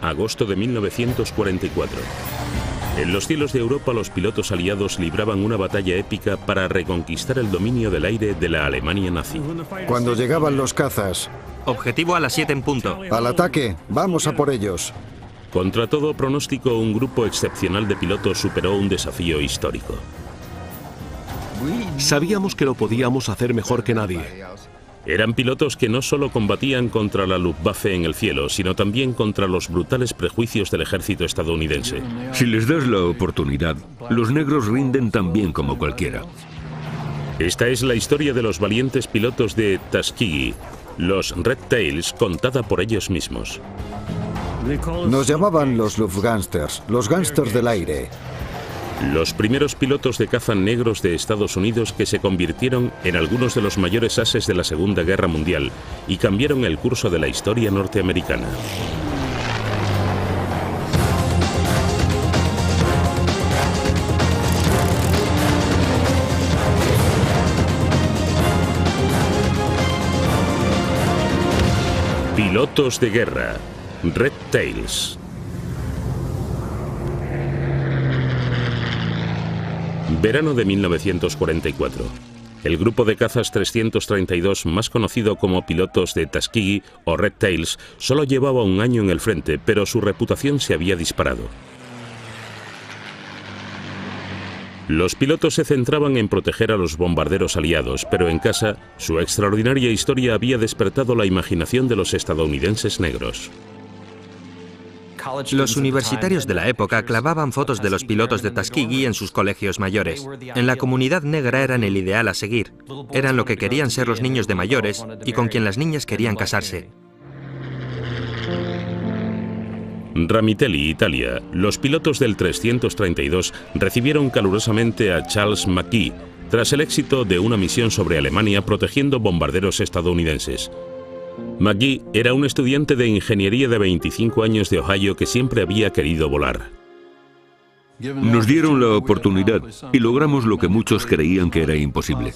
agosto de 1944. En los cielos de Europa, los pilotos aliados libraban una batalla épica para reconquistar el dominio del aire de la Alemania nazi. Cuando llegaban los cazas. Objetivo a las 7 en punto. Al ataque, vamos a por ellos. Contra todo pronóstico, un grupo excepcional de pilotos superó un desafío histórico. Sabíamos que lo podíamos hacer mejor que nadie. Eran pilotos que no solo combatían contra la Luftwaffe en el cielo, sino también contra los brutales prejuicios del ejército estadounidense. Si les das la oportunidad, los negros rinden tan bien como cualquiera. Esta es la historia de los valientes pilotos de Tuskegee, los Red Tails, contada por ellos mismos. Nos llamaban los Luftgangsters, los gángsters del aire. Los primeros pilotos de caza negros de Estados Unidos que se convirtieron en algunos de los mayores ases de la Segunda Guerra Mundial y cambiaron el curso de la historia norteamericana. Pilotos de guerra, Red Tails. Verano de 1944. El grupo de cazas 332, más conocido como pilotos de Tuskegee o Red Tails, solo llevaba un año en el frente, pero su reputación se había disparado. Los pilotos se centraban en proteger a los bombarderos aliados, pero en casa, su extraordinaria historia había despertado la imaginación de los estadounidenses negros. Los universitarios de la época clavaban fotos de los pilotos de Tuskegee en sus colegios mayores. En la comunidad negra eran el ideal a seguir. Eran lo que querían ser los niños de mayores y con quien las niñas querían casarse. Ramitelli, Italia. Los pilotos del 332 recibieron calurosamente a Charles McGee tras el éxito de una misión sobre Alemania protegiendo bombarderos estadounidenses. McGee era un estudiante de ingeniería de 25 años de Ohio que siempre había querido volar. Nos dieron la oportunidad y logramos lo que muchos creían que era imposible.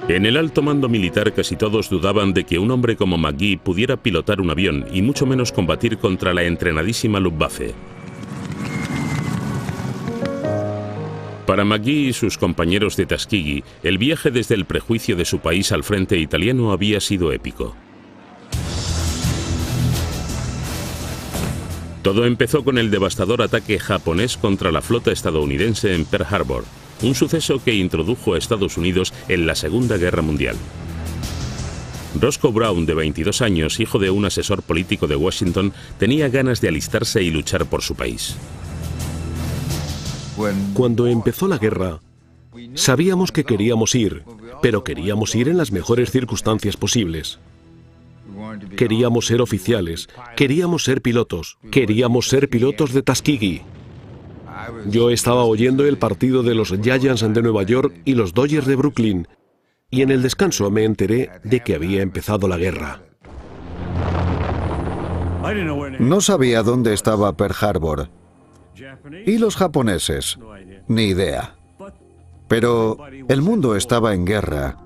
En el alto mando militar casi todos dudaban de que un hombre como McGee pudiera pilotar un avión y mucho menos combatir contra la entrenadísima Luftwaffe. Para McGee y sus compañeros de Tuskegee, el viaje desde el prejuicio de su país al frente italiano había sido épico. Todo empezó con el devastador ataque japonés contra la flota estadounidense en Pearl Harbor, un suceso que introdujo a Estados Unidos en la Segunda Guerra Mundial. Roscoe Brown, de 22 años, hijo de un asesor político de Washington, tenía ganas de alistarse y luchar por su país. Cuando empezó la guerra, sabíamos que queríamos ir, pero queríamos ir en las mejores circunstancias posibles. Queríamos ser oficiales, queríamos ser pilotos de Tuskegee. Yo estaba oyendo el partido de los Giants de Nueva York y los Dodgers de Brooklyn, y en el descanso me enteré de que había empezado la guerra. No sabía dónde estaba Pearl Harbor. ¿Y los japoneses? Ni idea. Pero el mundo estaba en guerra.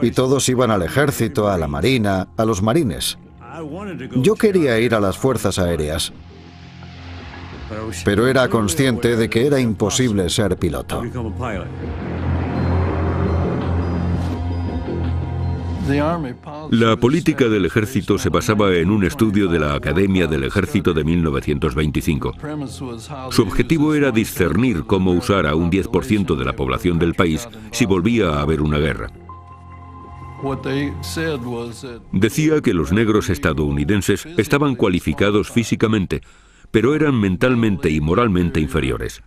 Y todos iban al ejército, a la marina, a los marines. Yo quería ir a las fuerzas aéreas. Pero era consciente de que era imposible ser piloto. La política del ejército se basaba en un estudio de la Academia del Ejército de 1925. Su objetivo era discernir cómo usar a un 10% de la población del país si volvía a haber una guerra. Decía que los negros estadounidenses estaban cualificados físicamente, pero eran mentalmente y moralmente inferiores,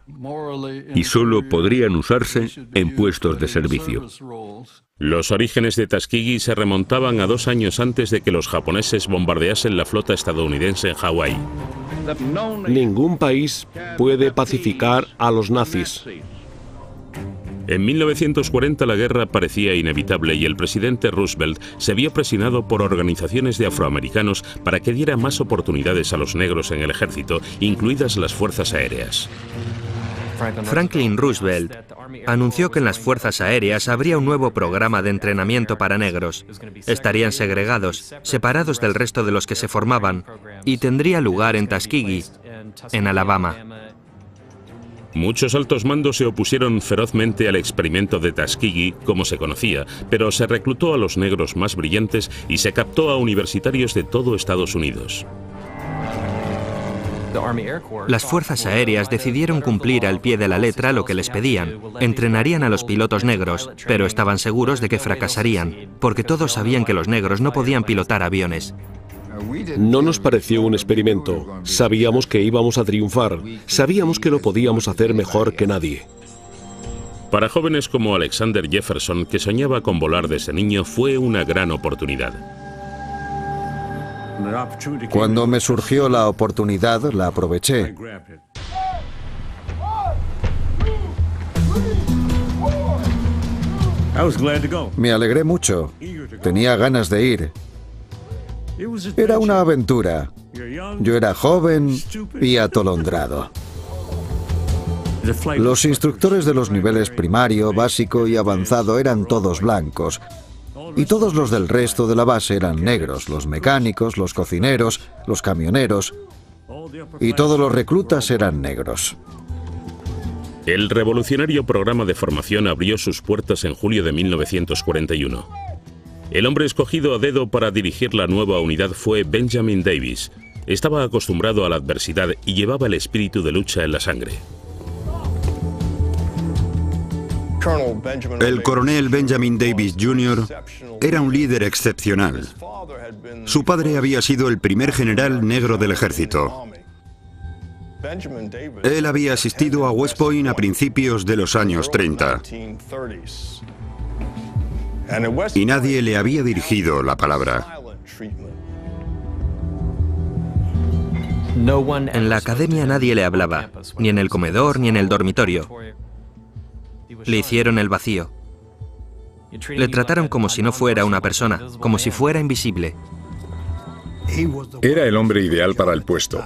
y solo podrían usarse en puestos de servicio. Los orígenes de Tuskegee se remontaban a 2 años antes de que los japoneses bombardeasen la flota estadounidense en Hawái. Ningún país puede pacificar a los nazis. En 1940 la guerra parecía inevitable y el presidente Roosevelt se vio presionado por organizaciones de afroamericanos para que diera más oportunidades a los negros en el ejército, incluidas las fuerzas aéreas. Franklin Roosevelt anunció que en las fuerzas aéreas habría un nuevo programa de entrenamiento para negros. Estarían segregados, separados del resto de los que se formaban, y tendría lugar en Tuskegee, en Alabama. Muchos altos mandos se opusieron ferozmente al experimento de Tuskegee, como se conocía, pero se reclutó a los negros más brillantes y se captó a universitarios de todo Estados Unidos. Las fuerzas aéreas decidieron cumplir al pie de la letra lo que les pedían. Entrenarían a los pilotos negros, pero estaban seguros de que fracasarían, porque todos sabían que los negros no podían pilotar aviones. No nos pareció un experimento. Sabíamos que íbamos a triunfar. Sabíamos que lo podíamos hacer mejor que nadie. Para jóvenes como Alexander Jefferson, que soñaba con volar desde niño, fue una gran oportunidad. Cuando me surgió la oportunidad, la aproveché. Me alegré mucho. Tenía ganas de ir. Era una aventura. Yo era joven y atolondrado. Los instructores de los niveles primario, básico y avanzado eran todos blancos. Y todos los del resto de la base eran negros, los mecánicos, los cocineros, los camioneros. Y todos los reclutas eran negros. El revolucionario programa de formación abrió sus puertas en julio de 1941. El hombre escogido a dedo para dirigir la nueva unidad fue Benjamin Davis. Estaba acostumbrado a la adversidad y llevaba el espíritu de lucha en la sangre. El coronel Benjamin Davis Jr. era un líder excepcional. Su padre había sido el primer general negro del ejército. Él había asistido a West Point a principios de los años 30. Y nadie le había dirigido la palabra. En la academia nadie le hablaba, ni en el comedor ni en el dormitorio. Le hicieron el vacío. Le trataron como si no fuera una persona, como si fuera invisible. Era el hombre ideal para el puesto.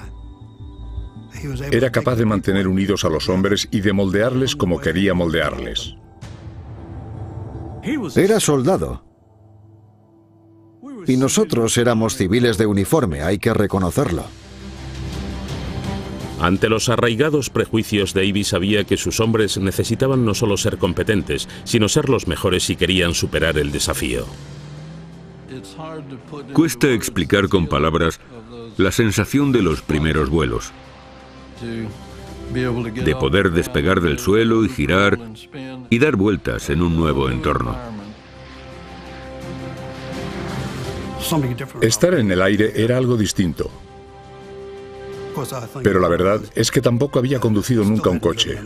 Era capaz de mantener unidos a los hombres y de moldearles como quería moldearles. Era soldado. Y nosotros éramos civiles de uniforme, hay que reconocerlo. Ante los arraigados prejuicios, Davis sabía que sus hombres necesitaban no solo ser competentes, sino ser los mejores si querían superar el desafío. Cuesta explicar con palabras la sensación de los primeros vuelos. De poder despegar del suelo y girar y dar vueltas en un nuevo entorno. Estar en el aire era algo distinto. Pero la verdad es que tampoco había conducido nunca un coche.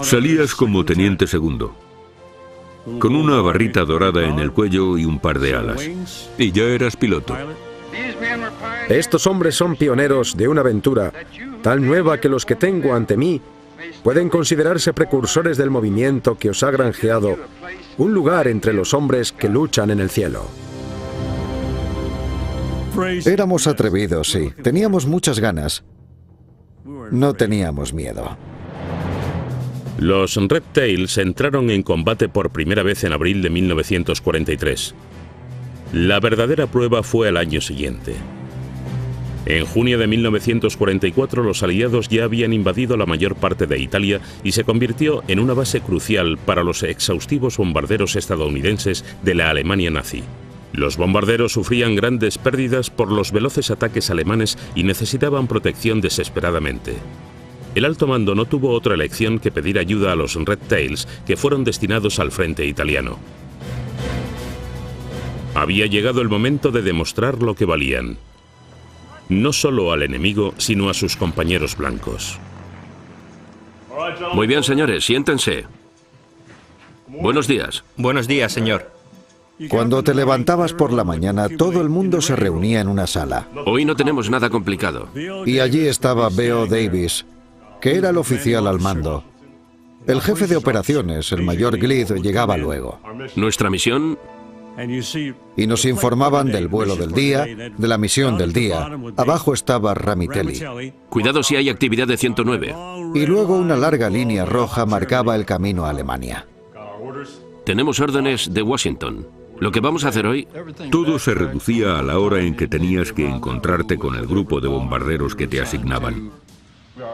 Salías como teniente segundo, con una barrita dorada en el cuello y un par de alas. Y ya eras piloto. Estos hombres son pioneros de una aventura tan nueva que los que tengo ante mí pueden considerarse precursores del movimiento que os ha granjeado un lugar entre los hombres que luchan en el cielo. Éramos atrevidos, sí. Teníamos muchas ganas. No teníamos miedo. Los Red Tails entraron en combate por primera vez en abril de 1943. La verdadera prueba fue al año siguiente. En junio de 1944 los aliados ya habían invadido la mayor parte de Italia y se convirtió en una base crucial para los exhaustivos bombarderos estadounidenses de la Alemania nazi. Los bombarderos sufrían grandes pérdidas por los veloces ataques alemanes y necesitaban protección desesperadamente. El alto mando no tuvo otra elección que pedir ayuda a los Red Tails, que fueron destinados al frente italiano. Había llegado el momento de demostrar lo que valían. No solo al enemigo, sino a sus compañeros blancos. Muy bien, señores, siéntense. Buenos días. Buenos días, señor. Cuando te levantabas por la mañana, todo el mundo se reunía en una sala. Hoy no tenemos nada complicado. Y allí estaba B.O. Davis, que era el oficial al mando. El jefe de operaciones, el mayor Glead, llegaba luego. Nuestra misión Y nos informaban del vuelo del día, de la misión del día. Abajo estaba Ramitelli. Cuidado si hay actividad de 109. Y luego una larga línea roja marcaba el camino a Alemania. Tenemos órdenes de Washington. Lo que vamos a hacer hoy... Todo se reducía a la hora en que tenías que encontrarte con el grupo de bombarderos que te asignaban.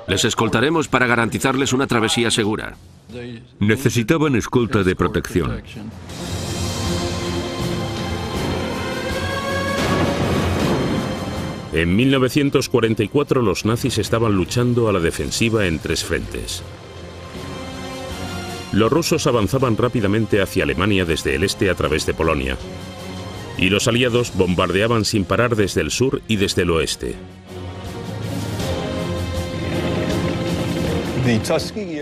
Les escoltaremos para garantizarles una travesía segura. Necesitaban escolta de protección. En 1944 los nazis estaban luchando a la defensiva en 3 frentes. Los rusos avanzaban rápidamente hacia Alemania desde el este a través de Polonia. Y los aliados bombardeaban sin parar desde el sur y desde el oeste.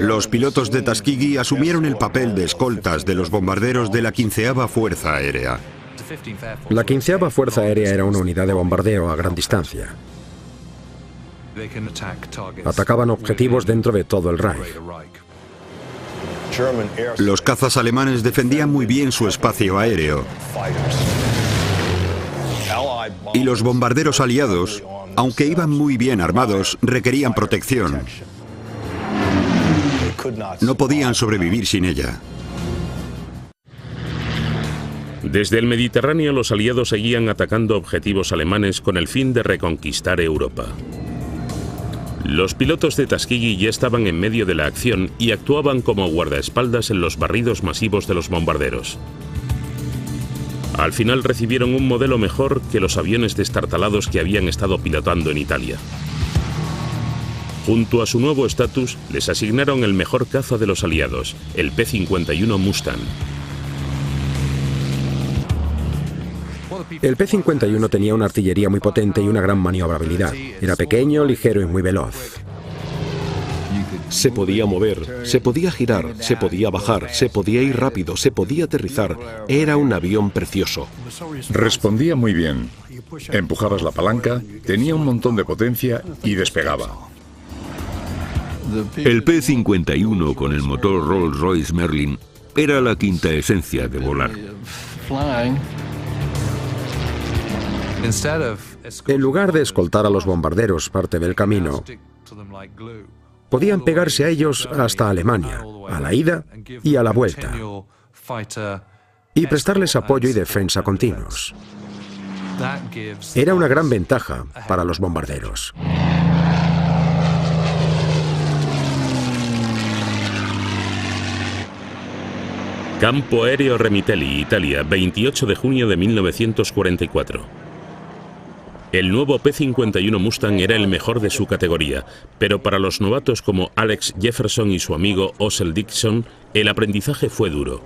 Los pilotos de Tuskegee asumieron el papel de escoltas de los bombarderos de la 15ª Fuerza Aérea. La 15ª Fuerza Aérea era una unidad de bombardeo a gran distancia. Atacaban objetivos dentro de todo el Reich. Los cazas alemanes defendían muy bien su espacio aéreo. Y los bombarderos aliados, aunque iban muy bien armados, requerían protección. No podían sobrevivir sin ella. Desde el Mediterráneo los aliados seguían atacando objetivos alemanes con el fin de reconquistar Europa. Los pilotos de Tuskegee ya estaban en medio de la acción y actuaban como guardaespaldas en los barridos masivos de los bombarderos. Al final recibieron un modelo mejor que los aviones destartalados que habían estado pilotando en Italia. Junto a su nuevo estatus, les asignaron el mejor caza de los aliados, el P-51 Mustang. El P-51 tenía una artillería muy potente y una gran maniobrabilidad. Era pequeño, ligero y muy veloz. Se podía mover, se podía girar, se podía bajar, se podía ir rápido, se podía aterrizar. Era un avión precioso. Respondía muy bien. Empujabas la palanca, tenía un montón de potencia y despegaba. El P-51 con el motor Rolls-Royce Merlin era la quinta esencia de volar. En lugar de escoltar a los bombarderos parte del camino, podían pegarse a ellos hasta Alemania, a la ida y a la vuelta, y prestarles apoyo y defensa continuos. Era una gran ventaja para los bombarderos. Campo Aéreo Ramitelli, Italia, 28 de junio de 1944. El nuevo P-51 Mustang era el mejor de su categoría, pero para los novatos como Alex Jefferson y su amigo Osel Dixon, el aprendizaje fue duro.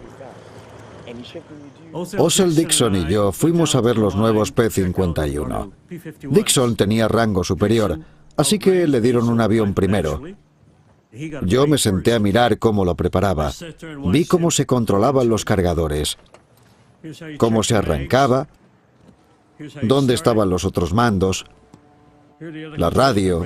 Osel Dixon y yo fuimos a ver los nuevos P-51. Dixon tenía rango superior, así que le dieron un avión primero. Yo me senté a mirar cómo lo preparaba. Vi cómo se controlaban los cargadores, cómo se arrancaba, dónde estaban los otros mandos, la radio.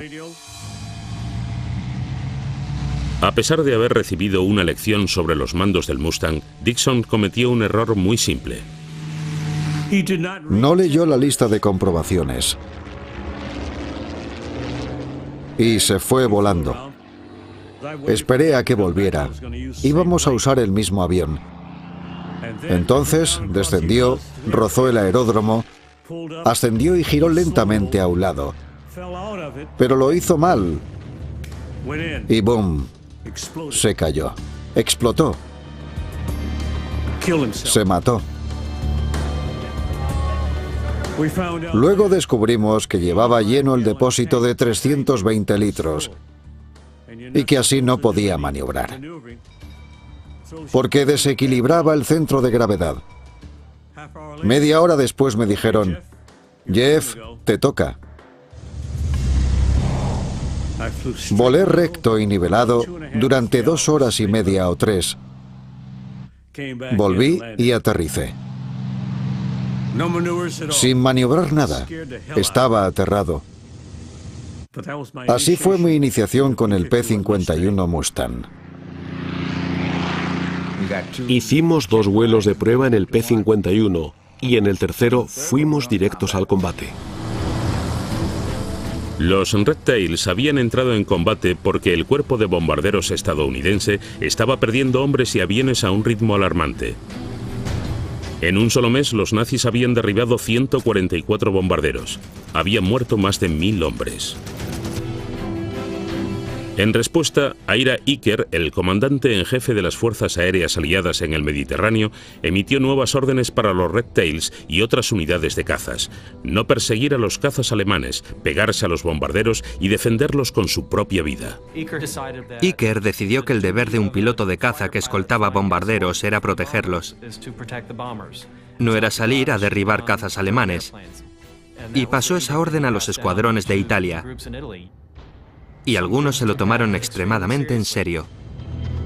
A pesar de haber recibido una lección sobre los mandos del Mustang, Dixon cometió un error muy simple. No leyó la lista de comprobaciones y se fue volando. Esperé a que volviera. Íbamos a usar el mismo avión. Entonces descendió, rozó el aeródromo, ascendió y giró lentamente a un lado. Pero lo hizo mal. Y ¡boom! Se cayó. Explotó. Se mató. Luego descubrimos que llevaba lleno el depósito de 320 litros y que así no podía maniobrar, porque desequilibraba el centro de gravedad. Media hora después me dijeron: Jeff, te toca. Volé recto y nivelado durante 2 horas y media o 3. Volví y aterricé. Sin maniobrar nada. Estaba aterrado. Así fue mi iniciación con el P-51 Mustang. Hicimos 2 vuelos de prueba en el P-51 y en el tercero fuimos directos al combate. Los Red Tails habían entrado en combate porque el cuerpo de bombarderos estadounidense estaba perdiendo hombres y aviones a un ritmo alarmante. En un solo mes, los nazis habían derribado 144 bombarderos. Habían muerto más de 1000 hombres. En respuesta, Ira Eaker, el comandante en jefe de las fuerzas aéreas aliadas en el Mediterráneo, emitió nuevas órdenes para los Red Tails y otras unidades de cazas: no perseguir a los cazas alemanes, pegarse a los bombarderos y defenderlos con su propia vida. Eaker decidió que el deber de un piloto de caza que escoltaba bombarderos era protegerlos. No era salir a derribar cazas alemanes. Y pasó esa orden a los escuadrones de Italia. Y algunos se lo tomaron extremadamente en serio.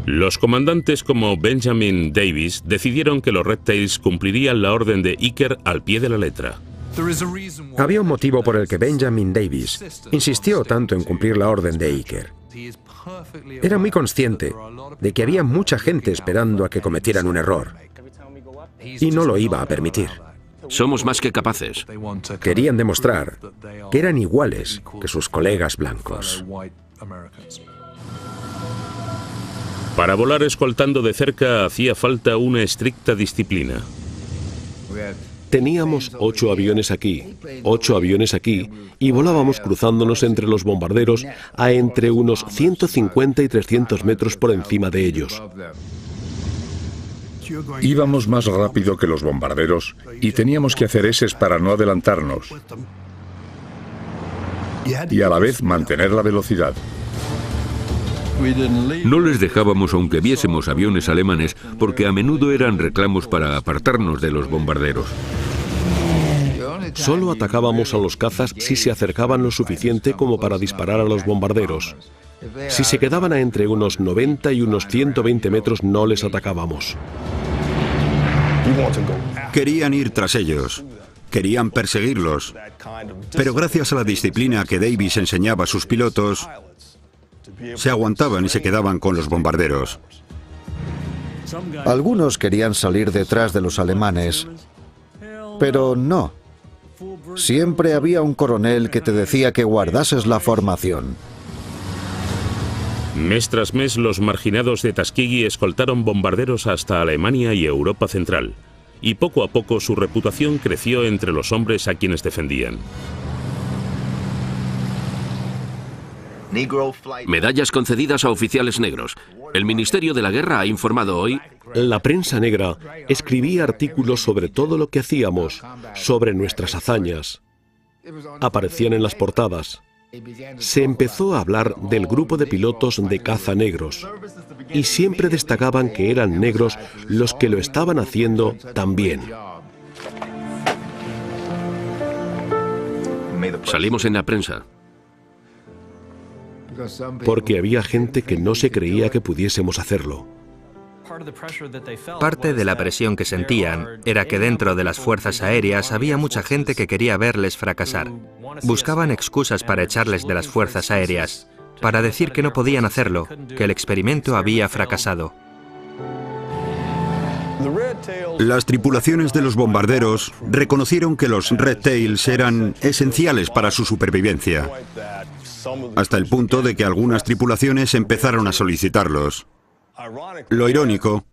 Los comandantes como Benjamin Davis decidieron que los Red Tails cumplirían la orden de Eaker al pie de la letra. Había un motivo por el que Benjamin Davis insistió tanto en cumplir la orden de Eaker. Era muy consciente de que había mucha gente esperando a que cometieran un error, y no lo iba a permitir. Somos más que capaces. Querían demostrar que eran iguales que sus colegas blancos. Para volar escoltando de cerca hacía falta una estricta disciplina. Teníamos 8 aviones aquí, 8 aviones aquí, y volábamos cruzándonos entre los bombarderos a entre unos 150 y 300 metros por encima de ellos. Íbamos más rápido que los bombarderos y teníamos que hacer eses para no adelantarnos y a la vez mantener la velocidad. No les dejábamos aunque viésemos aviones alemanes porque a menudo eran reclamos para apartarnos de los bombarderos. Solo atacábamos a los cazas si se acercaban lo suficiente como para disparar a los bombarderos. Si se quedaban a entre unos 90 y unos 120 metros, no les atacábamos. Querían ir tras ellos, querían perseguirlos, pero gracias a la disciplina que Davis enseñaba a sus pilotos, se aguantaban y se quedaban con los bombarderos. Algunos querían salir detrás de los alemanes, pero no. Siempre había un coronel que te decía que guardases la formación. Mes tras mes, los marginados de Tuskegee escoltaron bombarderos hasta Alemania y Europa Central, y poco a poco su reputación creció entre los hombres a quienes defendían. Medallas concedidas a oficiales negros. El Ministerio de la Guerra ha informado hoy. La prensa negra escribía artículos sobre todo lo que hacíamos, sobre nuestras hazañas. Aparecían en las portadas. Se empezó a hablar del grupo de pilotos de caza negros, y siempre destacaban que eran negros los que lo estaban haciendo también. Salimos en la prensa. Porque había gente que no se creía que pudiésemos hacerlo. Parte de la presión que sentían era que dentro de las fuerzas aéreas había mucha gente que quería verles fracasar. Buscaban excusas para echarles de las fuerzas aéreas, para decir que no podían hacerlo, que el experimento había fracasado. Las tripulaciones de los bombarderos reconocieron que los Red Tails eran esenciales para su supervivencia, hasta el punto de que algunas tripulaciones empezaron a solicitarlos. Lo irónico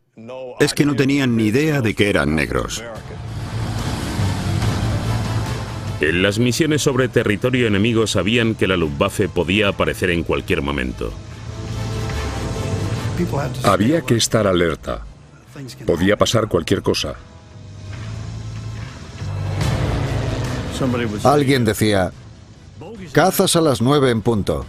es que no tenían ni idea de que eran negros. En las misiones sobre territorio enemigo sabían que la Luftwaffe podía aparecer en cualquier momento. Había que estar alerta. Podía pasar cualquier cosa. Alguien decía: cazas a las 9 en punto.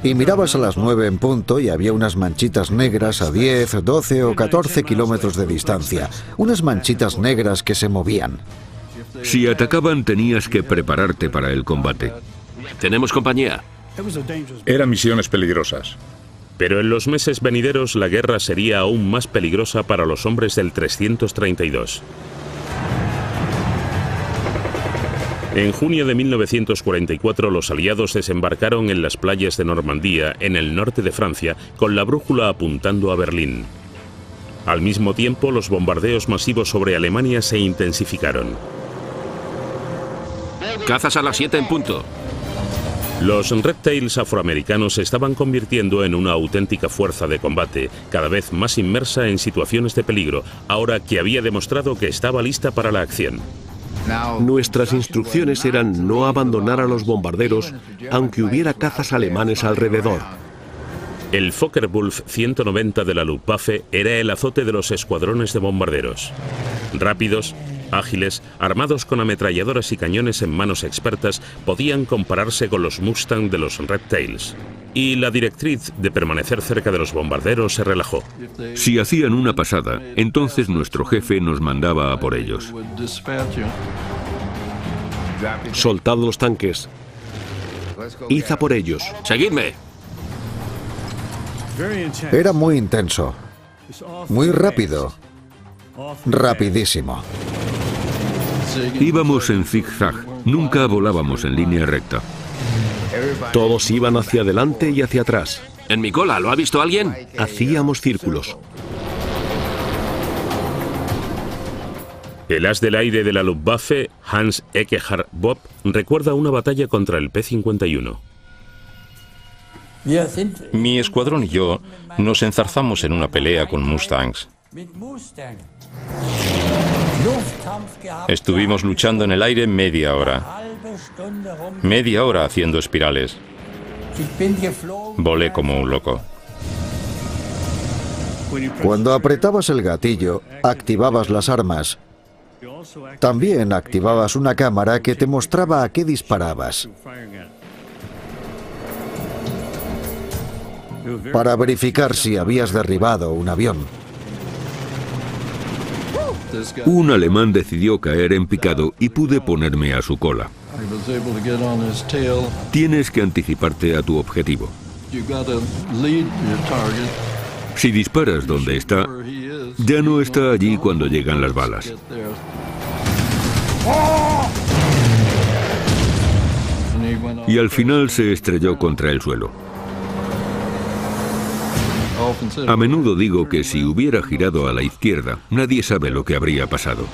Y mirabas a las 9 en punto y había unas manchitas negras a 10, 12 o 14 kilómetros de distancia. Unas manchitas negras que se movían. Si atacaban tenías que prepararte para el combate. Tenemos compañía. Eran misiones peligrosas. Pero en los meses venideros la guerra sería aún más peligrosa para los hombres del 332. En junio de 1944 los aliados desembarcaron en las playas de Normandía, en el norte de Francia, con la brújula apuntando a Berlín. Al mismo tiempo, los bombardeos masivos sobre Alemania se intensificaron. Cazas a las 7 en punto. Los Red Tails afroamericanos se estaban convirtiendo en una auténtica fuerza de combate, cada vez más inmersa en situaciones de peligro, ahora que había demostrado que estaba lista para la acción. Nuestras instrucciones eran no abandonar a los bombarderos, aunque hubiera cazas alemanes alrededor. El Focke-Wulf 190 de la Luftwaffe era el azote de los escuadrones de bombarderos. Rápidos, ágiles, armados con ametralladoras y cañones en manos expertas, podían compararse con los Mustang de los Red Tails. Y la directriz de permanecer cerca de los bombarderos se relajó. Si hacían una pasada, entonces nuestro jefe nos mandaba a por ellos. Soltad los tanques. Id a por ellos. ¡Seguidme! Era muy intenso, muy rápido, rapidísimo. Íbamos en zigzag, nunca volábamos en línea recta. Todos iban hacia adelante y hacia atrás. En mi cola, ¿lo ha visto alguien? Hacíamos círculos. El as del aire de la Luftwaffe, Hans Ekkehard Bob, recuerda una batalla contra el P-51. Mi escuadrón y yo nos enzarzamos en una pelea con Mustangs. Estuvimos luchando en el aire media hora. Media hora haciendo espirales. Volé como un loco. Cuando apretabas el gatillo, activabas las armas. También activabas una cámara que te mostraba a qué disparabas, para verificar si habías derribado un avión. Un alemán decidió caer en picado y pude ponerme a su cola. Tienes que anticiparte a tu objetivo. Si disparas donde está, ya no está allí cuando llegan las balas. Y al final se estrelló contra el suelo. A menudo digo que si hubiera girado a la izquierda, nadie sabe lo que habría pasado.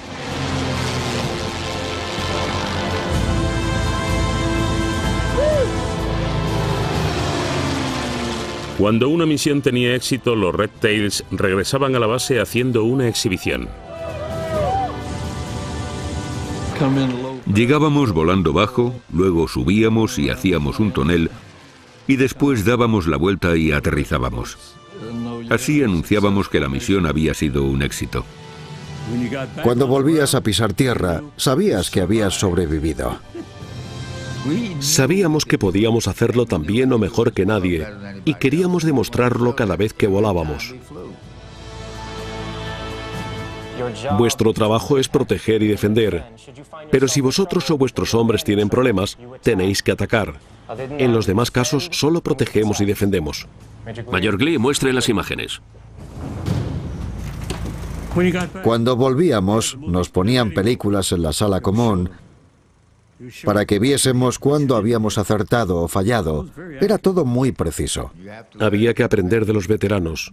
Cuando una misión tenía éxito, los Red Tails regresaban a la base haciendo una exhibición. Llegábamos volando bajo, luego subíamos y hacíamos un tonel, y después dábamos la vuelta y aterrizábamos. Así anunciábamos que la misión había sido un éxito. Cuando volvías a pisar tierra, sabías que habías sobrevivido. Sabíamos que podíamos hacerlo tan bien o mejor que nadie, y queríamos demostrarlo cada vez que volábamos. Vuestro trabajo es proteger y defender, pero si vosotros o vuestros hombres tienen problemas, tenéis que atacar. En los demás casos, solo protegemos y defendemos. Mayor Glee, muestre las imágenes. Cuando volvíamos, nos ponían películas en la sala común para que viésemos cuándo habíamos acertado o fallado. Era todo muy preciso. Había que aprender de los veteranos.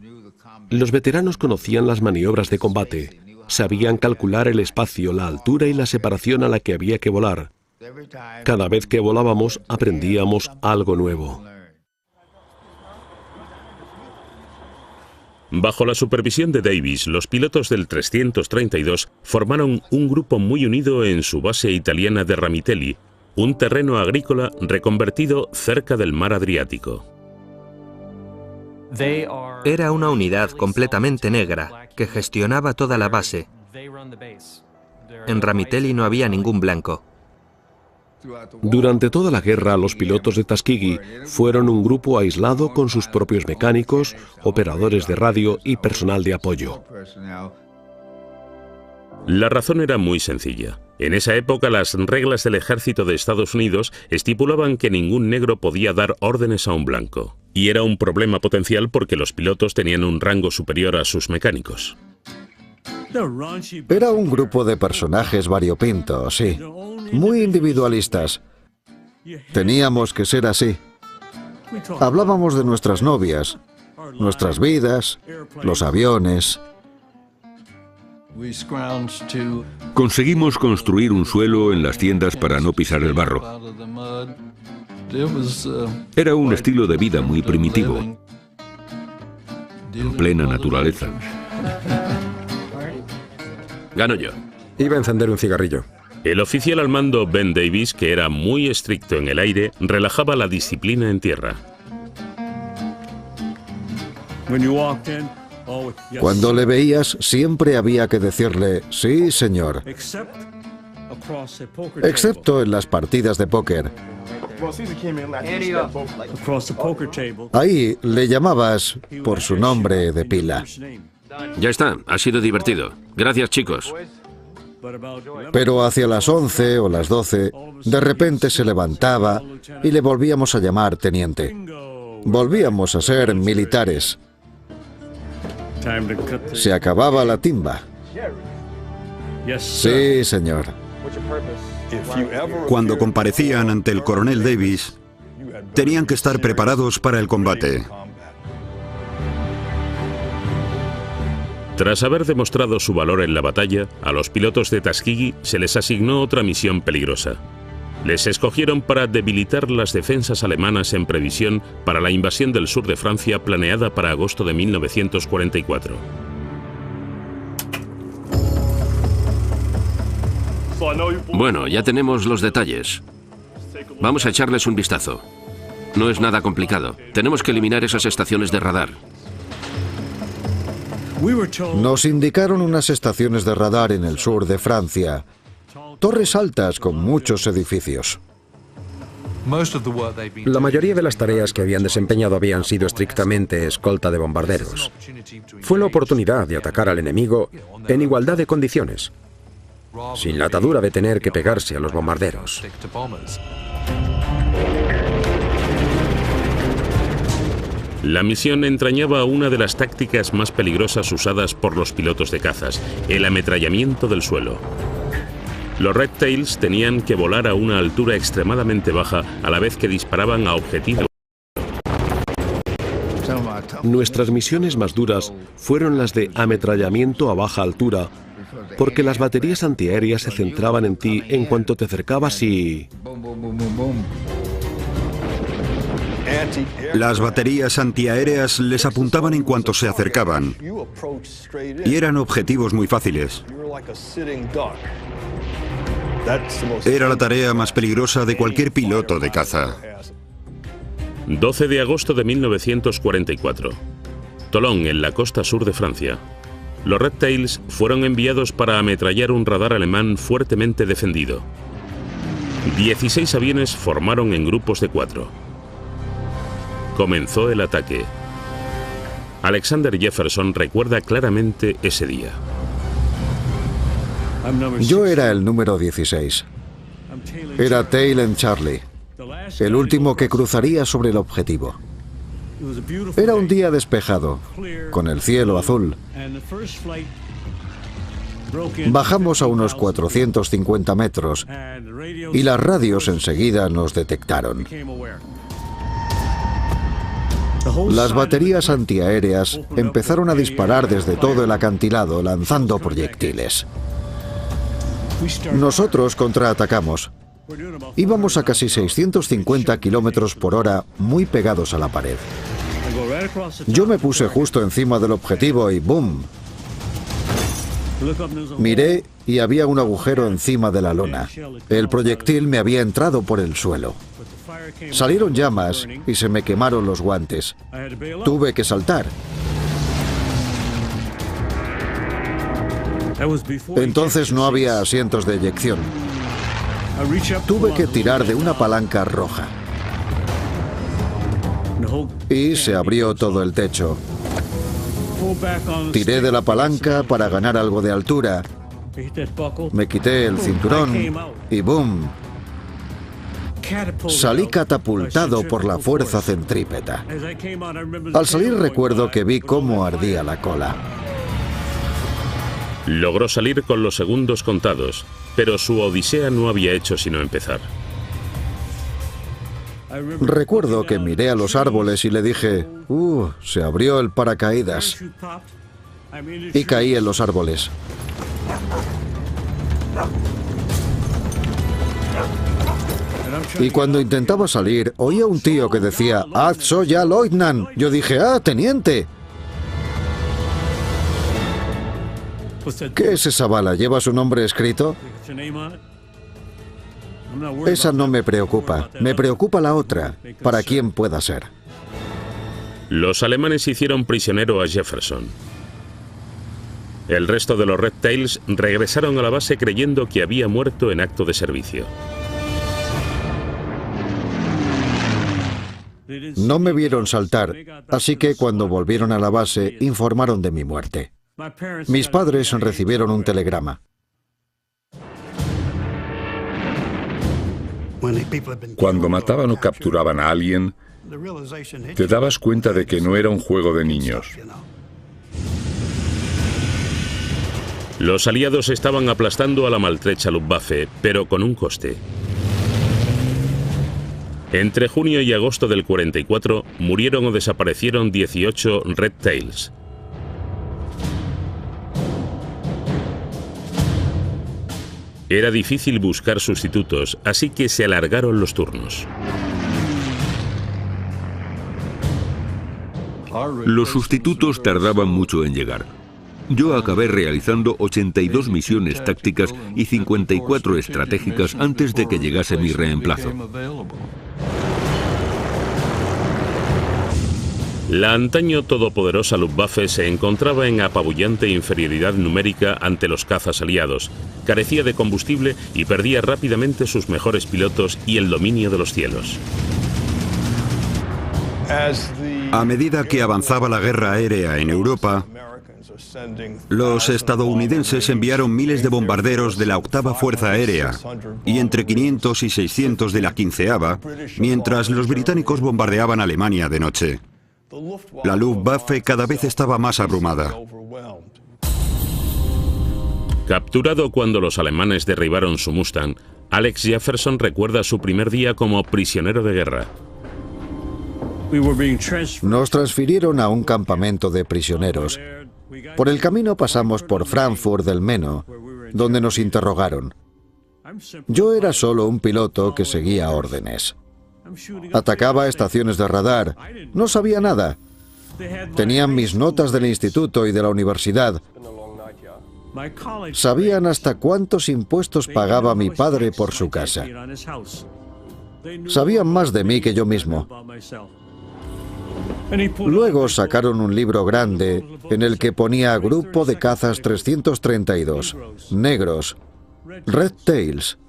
Los veteranos conocían las maniobras de combate, sabían calcular el espacio, la altura y la separación a la que había que volar. Cada vez que volábamos, aprendíamos algo nuevo. Bajo la supervisión de Davis, los pilotos del 332 formaron un grupo muy unido en su base italiana de Ramitelli, un terreno agrícola reconvertido cerca del mar Adriático. Era una unidad completamente negra que gestionaba toda la base. En Ramitelli no había ningún blanco. Durante toda la guerra, los pilotos de Tuskegee fueron un grupo aislado con sus propios mecánicos, operadores de radio y personal de apoyo. La razón era muy sencilla. En esa época, las reglas del ejército de Estados Unidos estipulaban que ningún negro podía dar órdenes a un blanco. Y era un problema potencial porque los pilotos tenían un rango superior a sus mecánicos. Era un grupo de personajes variopintos, sí, muy individualistas. Teníamos que ser así. Hablábamos de nuestras novias, nuestras vidas, los aviones, Conseguimos construir un suelo en las tiendas para no pisar el barro. Era un estilo de vida muy primitivo, en plena naturaleza. Gano yo. Iba a encender un cigarrillo. El oficial al mando Ben Davis, que era muy estricto en el aire, relajaba la disciplina en tierra. Cuando le veías, siempre había que decirle, sí, señor. Excepto en las partidas de póker. Ahí le llamabas por su nombre de pila. Ya está, ha sido divertido. Gracias, chicos. Pero hacia las 11 o las 12, de repente se levantaba y le volvíamos a llamar teniente. Volvíamos a ser militares. Se acababa la timba. Sí, señor. Cuando comparecían ante el coronel Davis, tenían que estar preparados para el combate. Tras haber demostrado su valor en la batalla, a los pilotos de Tuskegee se les asignó otra misión peligrosa. Les escogieron para debilitar las defensas alemanas en previsión para la invasión del sur de Francia planeada para agosto de 1944. Bueno, ya tenemos los detalles. Vamos a echarles un vistazo. No es nada complicado. Tenemos que eliminar esas estaciones de radar. Nos indicaron unas estaciones de radar en el sur de Francia. Torres altas con muchos edificios. La mayoría de las tareas que habían desempeñado habían sido estrictamente escolta de bombarderos. Fue la oportunidad de atacar al enemigo en igualdad de condiciones, sin la atadura de tener que pegarse a los bombarderos. La misión entrañaba una de las tácticas más peligrosas usadas por los pilotos de cazas, el ametrallamiento del suelo. Los Red Tails tenían que volar a una altura extremadamente baja a la vez que disparaban a objetivos. Nuestras misiones más duras fueron las de ametrallamiento a baja altura, porque las baterías antiaéreas se centraban en ti en cuanto te acercabas y... Las baterías antiaéreas les apuntaban en cuanto se acercaban, y eran objetivos muy fáciles. Era la tarea más peligrosa de cualquier piloto de caza. 12 de agosto de 1944. Tolón, en la costa sur de Francia. Los Red Tails fueron enviados para ametrallar un radar alemán fuertemente defendido. 16 aviones formaron en grupos de 4. Comenzó el ataque. Alexander Jefferson recuerda claramente ese día. Yo era el número 16. Era Tail and Charlie, el último que cruzaría sobre el objetivo. Era un día despejado, con el cielo azul. Bajamos a unos 450 metros y las radios enseguida nos detectaron. Las baterías antiaéreas empezaron a disparar desde todo el acantilado, lanzando proyectiles. Nosotros contraatacamos. Íbamos a casi 650 kilómetros por hora, muy pegados a la pared. Yo me puse justo encima del objetivo y ¡bum! Miré y había un agujero encima de la lona. El proyectil me había entrado por el suelo. Salieron llamas y se me quemaron los guantes. Tuve que saltar. Entonces no había asientos de eyección. Tuve que tirar de una palanca roja. Y se abrió todo el techo. Tiré de la palanca para ganar algo de altura. Me quité el cinturón y ¡boom! Salí catapultado por la fuerza centrípeta. Al salir recuerdo que vi cómo ardía la cola. Logró salir con los segundos contados, pero su odisea no había hecho sino empezar. Recuerdo que miré a los árboles y le dije, se abrió el paracaídas. Y caí en los árboles. Y cuando intentaba salir, oía un tío que decía, «Haz soya, Leutnant». Yo dije, «Ah, teniente». ¿Qué es esa bala? ¿Lleva su nombre escrito? Esa no me preocupa. Me preocupa la otra. ¿Para quién pueda ser? Los alemanes hicieron prisionero a Jefferson. El resto de los Red Tails regresaron a la base creyendo que había muerto en acto de servicio. No me vieron saltar, así que cuando volvieron a la base informaron de mi muerte. Mis padres recibieron un telegrama. Cuando mataban o capturaban a alguien, te dabas cuenta de que no era un juego de niños. Los aliados estaban aplastando a la maltrecha Luftwaffe, pero con un coste. Entre junio y agosto del 44 murieron o desaparecieron 18 Red Tails. Era difícil buscar sustitutos, así que se alargaron los turnos. Los sustitutos tardaban mucho en llegar. Yo acabé realizando 82 misiones tácticas y 54 estratégicas antes de que llegase mi reemplazo. La antaño todopoderosa Luftwaffe se encontraba en apabullante inferioridad numérica ante los cazas aliados, carecía de combustible y perdía rápidamente sus mejores pilotos y el dominio de los cielos. A medida que avanzaba la guerra aérea en Europa, los estadounidenses enviaron miles de bombarderos de la 8ª Fuerza Aérea y entre 500 y 600 de la 15ª, mientras los británicos bombardeaban Alemania de noche. La Luftwaffe cada vez estaba más abrumada. Capturado cuando los alemanes derribaron su Mustang, Alex Jefferson recuerda su primer día como prisionero de guerra. Nos transfirieron a un campamento de prisioneros. Por el camino pasamos por Frankfurt del Meno, donde nos interrogaron. Yo era solo un piloto que seguía órdenes. Atacaba estaciones de radar. No sabía nada. Tenían mis notas del instituto y de la universidad. Sabían hasta cuántos impuestos pagaba mi padre por su casa. Sabían más de mí que yo mismo. Luego sacaron un libro grande en el que ponía Grupo de Cazas 332, negros, Red Tails.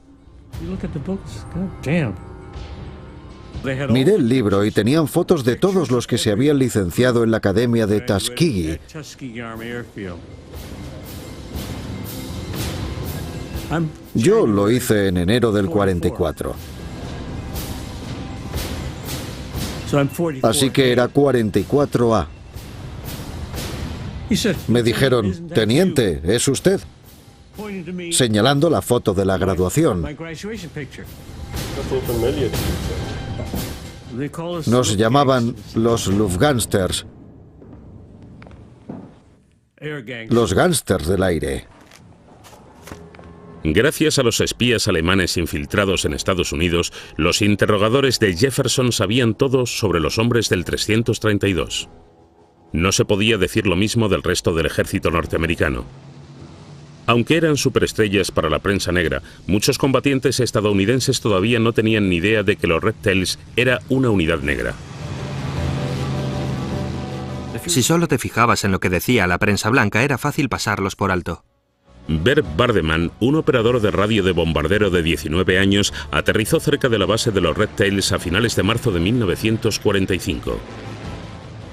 Miré el libro y tenían fotos de todos los que se habían licenciado en la Academia de Tuskegee. Yo lo hice en enero del 44. Así que era 44A. Me dijeron, «Teniente, ¿es usted?», señalando la foto de la graduación. Nos llamaban los Luftgangsters, los gángsters del aire. Gracias a los espías alemanes infiltrados en Estados Unidos, los interrogadores de Jefferson sabían todo sobre los hombres del 332. No se podía decir lo mismo del resto del ejército norteamericano. Aunque eran superestrellas para la prensa negra, muchos combatientes estadounidenses todavía no tenían ni idea de que los Red Tails era una unidad negra. Si solo te fijabas en lo que decía la prensa blanca, era fácil pasarlos por alto. Bert Bardeman, un operador de radio de bombardero de 19 años, aterrizó cerca de la base de los Red Tails a finales de marzo de 1945.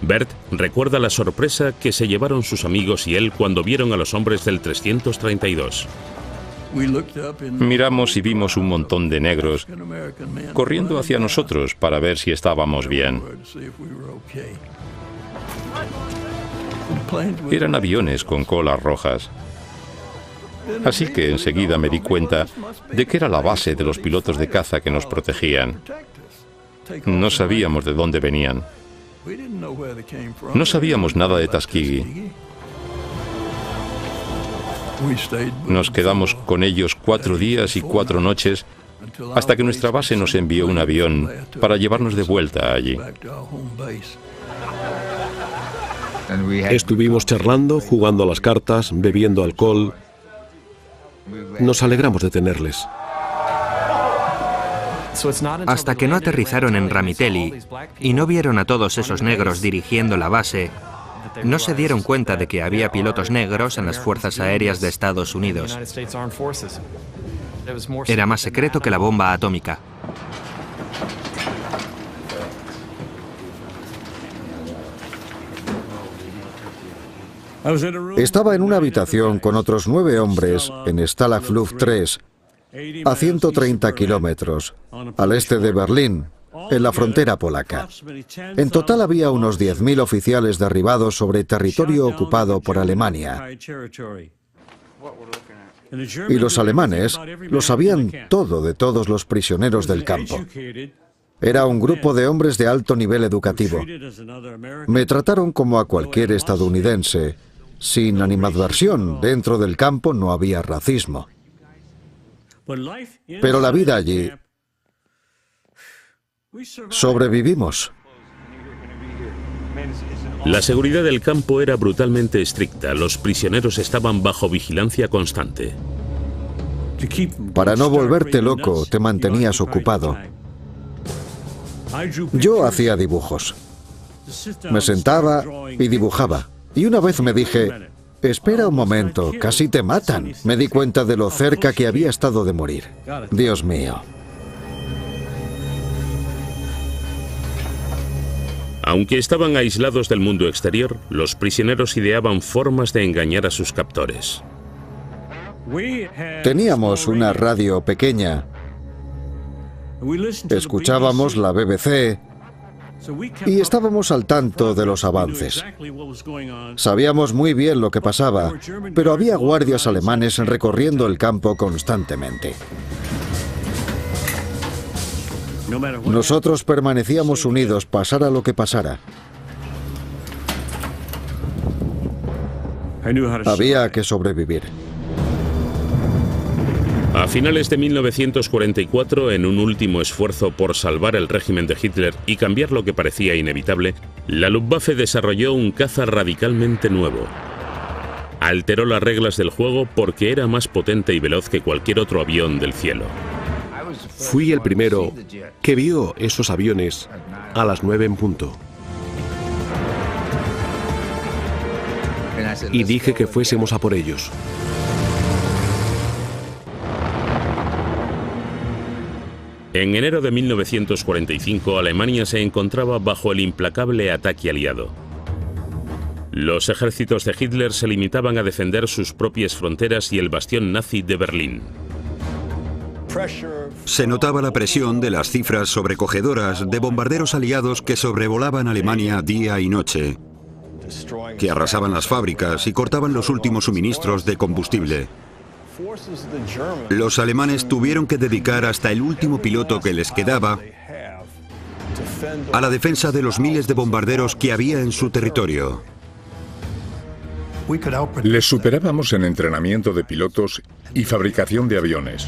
Bert recuerda la sorpresa que se llevaron sus amigos y él cuando vieron a los hombres del 332. Miramos y vimos un montón de negros corriendo hacia nosotros para ver si estábamos bien. Eran aviones con colas rojas. Así que enseguida me di cuenta de que era la base de los pilotos de caza que nos protegían. No sabíamos de dónde venían. No sabíamos nada de Tuskegee. Nos quedamos con ellos 4 días y 4 noches hasta que nuestra base nos envió un avión para llevarnos de vuelta allí. Estuvimos charlando, jugando a las cartas, bebiendo alcohol. Nos alegramos de tenerles. Hasta que no aterrizaron en Ramiteli y no vieron a todos esos negros dirigiendo la base, no se dieron cuenta de que había pilotos negros en las Fuerzas Aéreas de Estados Unidos. Era más secreto que la bomba atómica. Estaba en una habitación con otros 9 hombres en Stalag Luft 3, a 130 kilómetros, al este de Berlín, en la frontera polaca. En total había unos 10.000 oficiales derribados sobre territorio ocupado por Alemania. Y los alemanes lo sabían todo de todos los prisioneros del campo. Era un grupo de hombres de alto nivel educativo. Me trataron como a cualquier estadounidense. Sin animadversión, dentro del campo no había racismo. Pero la vida allí... sobrevivimos. La seguridad del campo era brutalmente estricta. Los prisioneros estaban bajo vigilancia constante. Para no volverte loco, te mantenías ocupado. Yo hacía dibujos. Me sentaba y dibujaba. Y una vez me dije, espera un momento, casi te matan. Me di cuenta de lo cerca que había estado de morir. Dios mío. Aunque estaban aislados del mundo exterior, los prisioneros ideaban formas de engañar a sus captores. Teníamos una radio pequeña. Escuchábamos la BBC y estábamos al tanto de los avances. Sabíamos muy bien lo que pasaba, pero había guardias alemanes recorriendo el campo constantemente. Nosotros permanecíamos unidos, pasara lo que pasara. Había que sobrevivir. A finales de 1944, en un último esfuerzo por salvar el régimen de Hitler y cambiar lo que parecía inevitable, la Luftwaffe desarrolló un caza radicalmente nuevo. Alteró las reglas del juego porque era más potente y veloz que cualquier otro avión del cielo. Fui el primero que vio esos aviones a las 9 en punto. Y dije que fuésemos a por ellos. En enero de 1945, Alemania se encontraba bajo el implacable ataque aliado. Los ejércitos de Hitler se limitaban a defender sus propias fronteras y el bastión nazi de Berlín. Se notaba la presión de las cifras sobrecogedoras de bombarderos aliados que sobrevolaban Alemania día y noche, que arrasaban las fábricas y cortaban los últimos suministros de combustible. Los alemanes tuvieron que dedicar hasta el último piloto que les quedaba a la defensa de los miles de bombarderos que había en su territorio. Les superábamos en entrenamiento de pilotos y fabricación de aviones.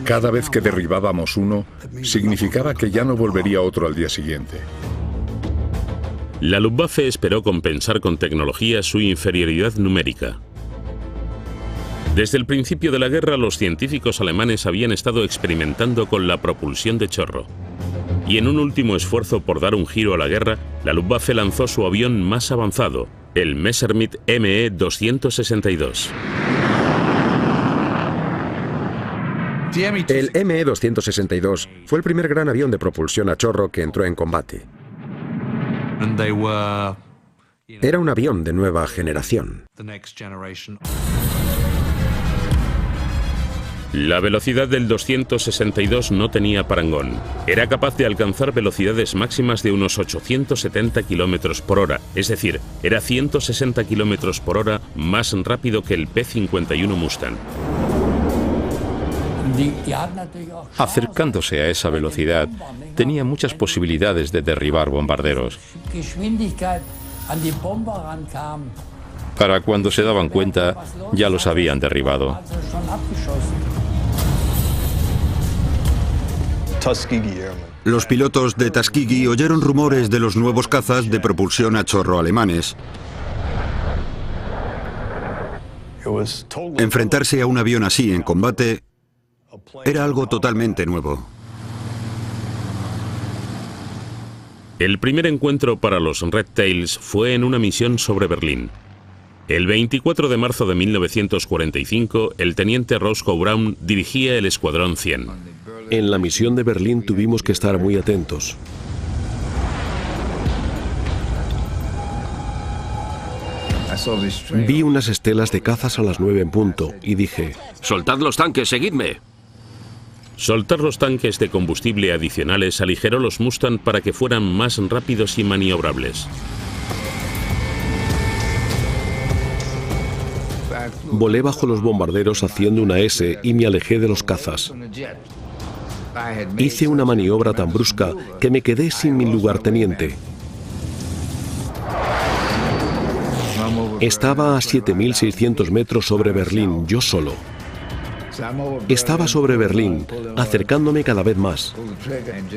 Cada vez que derribábamos uno, significaba que ya no volvería otro al día siguiente. La Luftwaffe esperó compensar con tecnología su inferioridad numérica. Desde el principio de la guerra, los científicos alemanes habían estado experimentando con la propulsión de chorro. Y en un último esfuerzo por dar un giro a la guerra, la Luftwaffe lanzó su avión más avanzado, el Messerschmitt Me-262. El Me-262 fue el primer gran avión de propulsión a chorro que entró en combate. Era un avión de nueva generación. La velocidad del 262 no tenía parangón. Era capaz de alcanzar velocidades máximas de unos 870 km por hora, es decir, era 160 km por hora más rápido que el P-51 Mustang. Acercándose a esa velocidad, tenía muchas posibilidades de derribar bombarderos. Para cuando se daban cuenta, ya los habían derribado. Los pilotos de Tuskegee oyeron rumores de los nuevos cazas de propulsión a chorro alemanes. Enfrentarse a un avión así en combate era algo totalmente nuevo. El primer encuentro para los Red Tails fue en una misión sobre Berlín. El 24 de marzo de 1945, el teniente Roscoe Brown dirigía el Escuadrón 100. En la misión de Berlín tuvimos que estar muy atentos. Vi unas estelas de cazas a las 9 en punto y dije: ¡Soltad los tanques, seguidme! Soltar los tanques de combustible adicionales aligeró los Mustang para que fueran más rápidos y maniobrables. Volé bajo los bombarderos haciendo una S y me alejé de los cazas. Hice una maniobra tan brusca que me quedé sin mi lugarteniente. Estaba a 7.600 metros sobre Berlín, yo solo. Estaba sobre Berlín, acercándome cada vez más.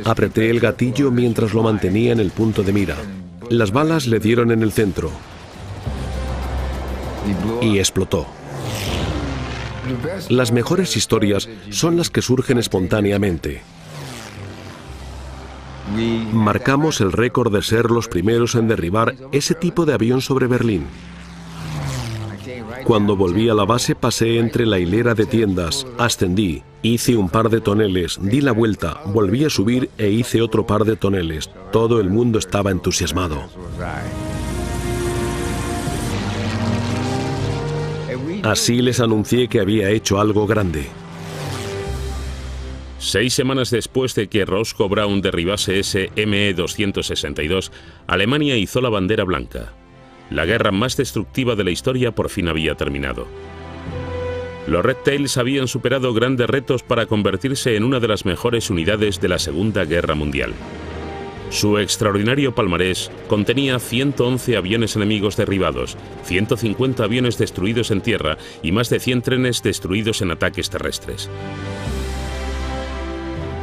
Apreté el gatillo mientras lo mantenía en el punto de mira. Las balas le dieron en el centro. Y explotó. Las mejores historias son las que surgen espontáneamente. Marcamos el récord de ser los primeros en derribar ese tipo de avión sobre Berlín. Cuando volví a la base pasé entre la hilera de tiendas, ascendí, hice un par de toneles, di la vuelta, volví a subir e hice otro par de toneles. Todo el mundo estaba entusiasmado. Así les anuncié que había hecho algo grande. 6 semanas después de que Roscoe Brown derribase ese ME-262, Alemania izó la bandera blanca. La guerra más destructiva de la historia por fin había terminado. Los Red Tails habían superado grandes retos para convertirse en una de las mejores unidades de la Segunda Guerra Mundial. Su extraordinario palmarés contenía 111 aviones enemigos derribados, 150 aviones destruidos en tierra y más de 100 trenes destruidos en ataques terrestres.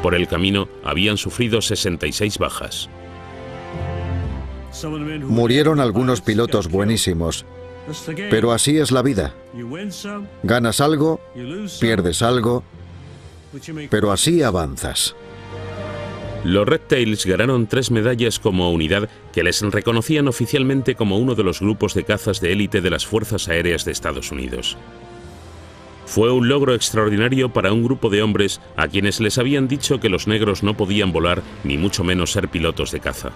Por el camino habían sufrido 66 bajas. Murieron algunos pilotos buenísimos, pero así es la vida. Ganas algo, pierdes algo, pero así avanzas. Los Red Tails ganaron 3 medallas como unidad que les reconocían oficialmente como uno de los grupos de cazas de élite de las Fuerzas Aéreas de Estados Unidos. Fue un logro extraordinario para un grupo de hombres a quienes les habían dicho que los negros no podían volar ni mucho menos ser pilotos de caza.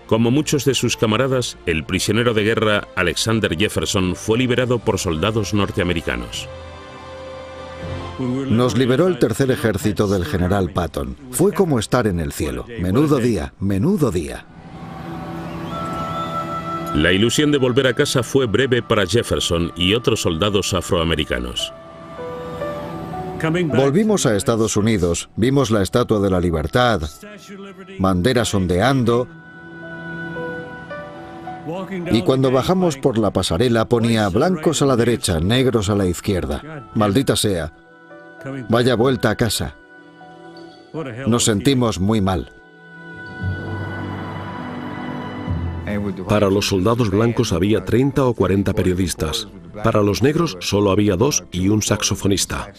Como muchos de sus camaradas, el prisionero de guerra Alexander Jefferson fue liberado por soldados norteamericanos. Nos liberó el tercer ejército del general Patton. Fue como estar en el cielo. Menudo día, menudo día. La ilusión de volver a casa fue breve para Jefferson y otros soldados afroamericanos. Volvimos a Estados Unidos, vimos la Estatua de la Libertad, banderas ondeando, y cuando bajamos por la pasarela ponía blancos a la derecha, negros a la izquierda. Maldita sea. Vaya vuelta a casa. Nos sentimos muy mal. Para los soldados blancos había 30 o 40 periodistas. Para los negros solo había 2 y un saxofonista.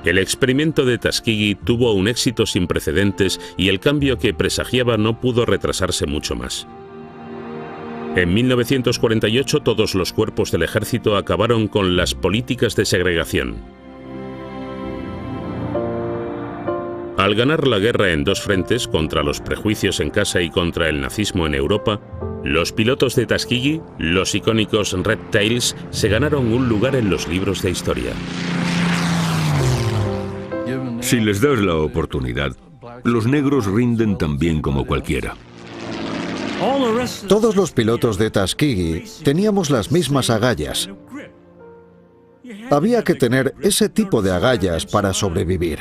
El experimento de Tuskegee tuvo un éxito sin precedentes y el cambio que presagiaba no pudo retrasarse mucho más. En 1948 todos los cuerpos del ejército acabaron con las políticas de segregación. Al ganar la guerra en 2 frentes, contra los prejuicios en casa y contra el nazismo en Europa, los pilotos de Tuskegee, los icónicos Red Tails, se ganaron un lugar en los libros de historia. Si les das la oportunidad, los negros rinden tan bien como cualquiera. Todos los pilotos de Tuskegee teníamos las mismas agallas. Había que tener ese tipo de agallas para sobrevivir.